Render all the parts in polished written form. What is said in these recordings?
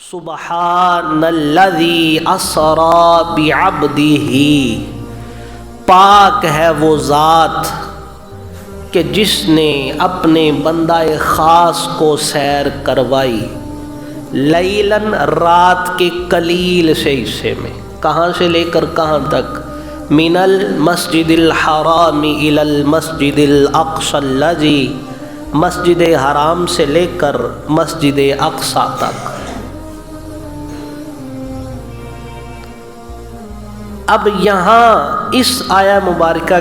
سبحان الذی اسری بعبدہ، پاک ہے وہ ذات کہ جس نے اپنے بندہ خاص کو سیر کروائی، لیلاً رات کے قلیل سے حصے میں، کہاں سے لے کر کہاں تک؟ من المسجد الحرام الی المسجد الاقصی الذی، مسجد حرام سے لے کر مسجد اقصی تک۔ اب یہاں اس آیہ مبارکہ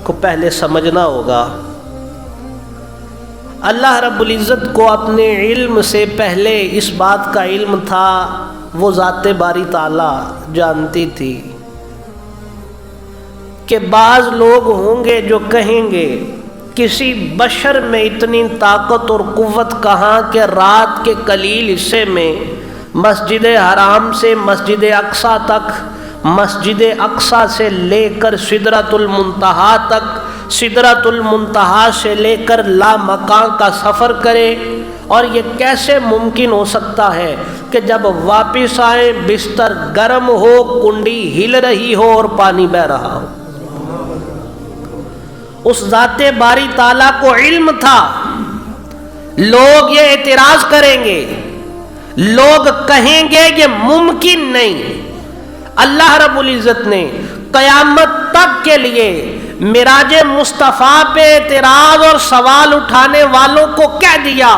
کو پہلے سمجھنا ہوگا۔ اللہ رب العزت کو اپنے علم سے پہلے اس بات کا علم تھا، وہ ذات باری تعالیٰ جانتی تھی کہ بعض لوگ ہوں گے جو کہیں گے کسی بشر میں اتنی طاقت اور قوت کہاں کہ رات کے قلیل حصے میں مسجد حرام سے مسجد اقصی تک، مسجد اقصی سے لے کر سدرۃ المنتہا تک، سدرۃ المنتہا سے لے کر لامکان کا سفر کرے۔ اور یہ کیسے ممکن ہو سکتا ہے کہ جب واپس آئے بستر گرم ہو، کنڈی ہل رہی ہو اور پانی بہہ رہا ہو؟ اس ذات باری تعالیٰ کو علم تھا۔ لوگ یہ اعتراض کریں گے، لوگ کہیں گے یہ ممکن نہیں۔ اللہ رب العزت نے قیامت تک کے لیے معراج مصطفیٰ پہ اعتراض اور سوال اٹھانے والوں کو کہہ دیا،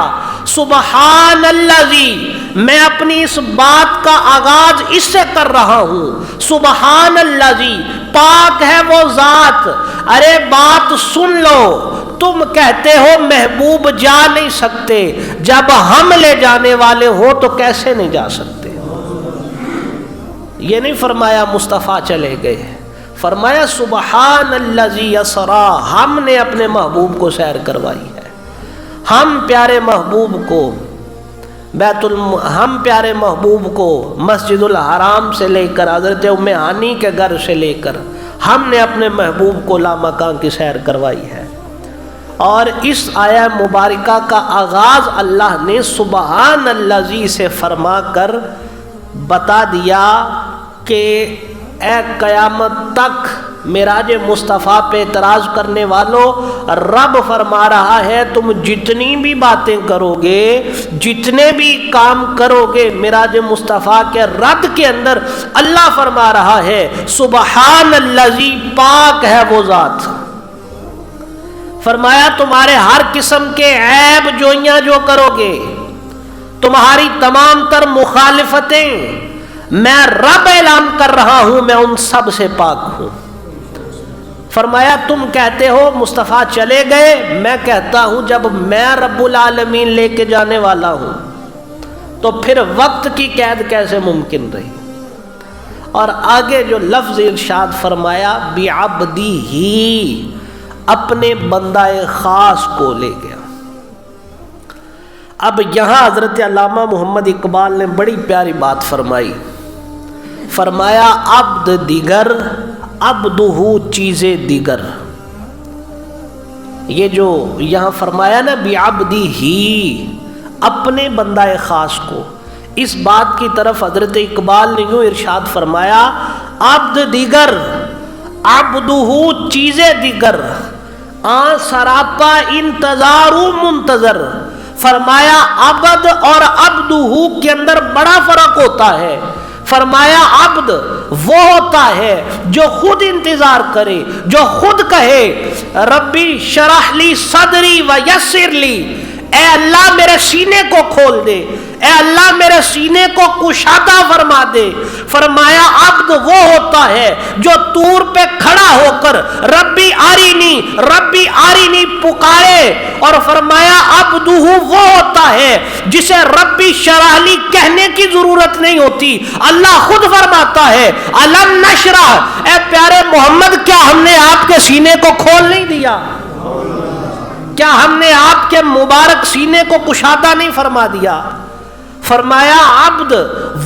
سبحان الذی، میں اپنی اس بات کا آغاز اس سے کر رہا ہوں، سبحان الذی، پاک ہے وہ ذات۔ ارے بات سن لو، تم کہتے ہو محبوب جا نہیں سکتے، جب ہم لے جانے والے ہو تو کیسے نہیں جا سکتے؟ یہ نہیں فرمایا مصطفیٰ چلے گئے، فرمایا سبحان الذی اسری، ہم نے اپنے محبوب کو سیر کروائی ہے۔ ہم پیارے محبوب کو ہم پیارے محبوب کو مسجد الحرام سے لے کر حضرت ام ہانی کے گھر سے لے کر ہم نے اپنے محبوب کو لامکان کی سیر کروائی ہے۔ اور اس آیہ مبارکہ کا آغاز اللہ نے سبحان الذی سے فرما کر بتا دیا کہ اے قیامت تک معراج مصطفیٰ پہ اعتراض کرنے والوں، رب فرما رہا ہے تم جتنی بھی باتیں کرو گے، جتنے بھی کام کرو گے معراج مصطفیٰ کے رد کے اندر، اللہ فرما رہا ہے سبحان الذی، پاک ہے وہ ذات۔ فرمایا تمہارے ہر قسم کے عیب جوئیاں جو کرو گے، تمہاری تمام تر مخالفتیں، میں رب اعلان کر رہا ہوں میں ان سب سے پاک ہوں۔ فرمایا تم کہتے ہو مصطفیٰ چلے گئے، میں کہتا ہوں جب میں رب العالمین لے کے جانے والا ہوں تو پھر وقت کی قید کیسے ممکن رہی؟ اور آگے جو لفظ ارشاد فرمایا بعبدہ، اپنے بندہ خاص کو لے گیا۔ اب یہاں حضرت علامہ محمد اقبال نے بڑی پیاری بات فرمائی، فرمایا عبد دیگر عبدہ چیز دیگر۔ یہ جو یہاں فرمایا نا بعبدہ، اپنے بندہ خاص کو، اس بات کی طرف حضرت اقبال نے یوں ارشاد فرمایا عبد دیگر عبدہ چیز دیگر، سراپا انتظار منتظر۔ فرمایا عبد اور عبدہ کے اندر بڑا فرق ہوتا ہے۔ فرمایا عبد وہ ہوتا ہے جو خود انتظار کرے، جو خود کہے ربی شرح لی صدری ویسر لی، اے اللہ میرے سینے کو کھول دے، اے اللہ میرے سینے کو کشادہ فرما دے۔ فرمایا عبد وہ ہوتا ہے جو طور پہ کھڑا ہو کر ربی آرینی ربی آرینی پکارے، اور فرمایا عبدہ وہ ہوتا ہے جسے ربی شرح لی کہنے کی ضرورت نہیں ہوتی، اللہ خود فرماتا ہے الم نشرح، اے پیارے محمد کیا ہم نے آپ کے سینے کو کھول نہیں دیا؟ کیا ہم نے آپ کے مبارک سینے کو کشادہ نہیں فرما دیا؟ فرمایا عبد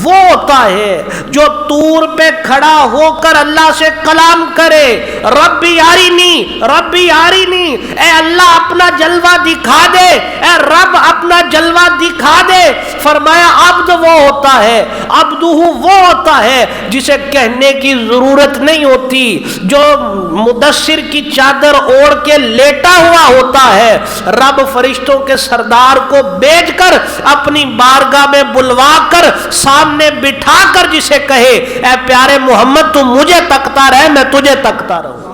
وہ ہوتا ہے جو طور پہ کھڑا ہو کر اللہ سے کلام کرے، ربی آرینی ربی آرینی، اے اللہ اپنا جلوہ دکھا دے، اے رب اپنا جلوہ دکھا دے. فرمایا عبد وہ ہوتا ہے، عبدہ وہ ہوتا ہے جسے کہنے کی ضرورت نہیں ہوتی، جو مدثر کی چادر اوڑھ کے لیٹا ہوا ہوتا ہے. رب فرشتوں کے سردار کو بھیج کر اپنی بارگاہ میں بلوا کر سامنے بٹھا کر جسے کہے اے پیارے محمد تو مجھے تکتا رہے میں تجھے تکتا رہوں.